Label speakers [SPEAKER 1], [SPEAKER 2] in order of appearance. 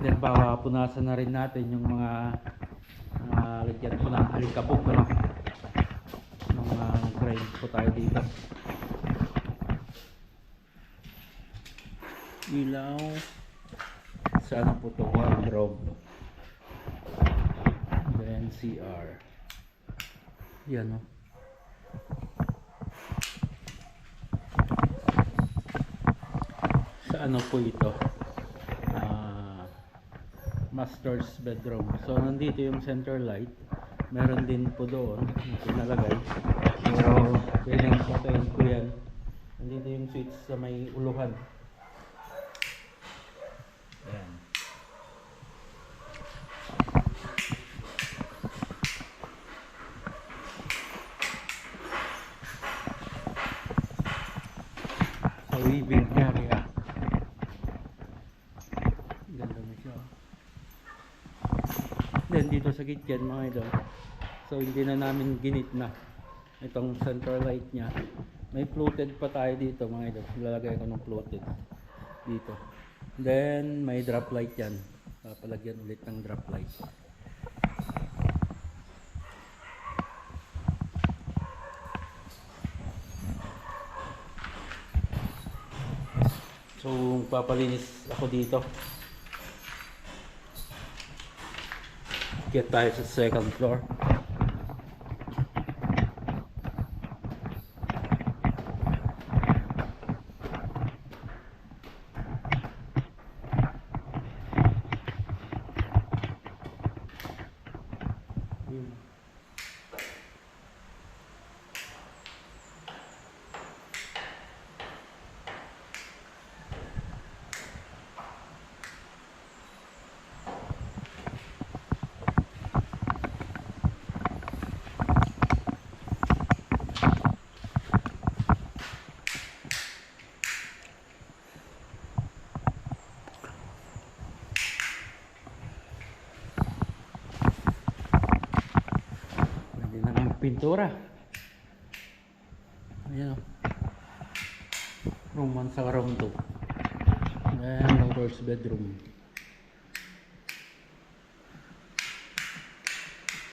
[SPEAKER 1] Then punasan na rin natin yung mga lagyan po ng alikabok, ano, nung grind po tayo dito. Ilaw sa ano po to, wardrobe, then CR yan, no. Sa ano po ito, master's bedroom. So nandito yung center light, meron din po doon na pinalagay, pero pwedeng patayin ko yan. Nandito yung switch sa may uluhan. Ayan. Sa living area, ganda na siya. Then dito sa kitchen, mga idol, so hindi na namin ginit na itong center light nya. May floated pa tayo dito, mga idol. Lalagay ko ng floated dito. Then may drop light yan, papalagyan ulit ng drop light. So papalinis ako dito. Get tayo sa second floor. Pintura. Ayan, room 1 sa room 2. Ayan, lover's bedroom.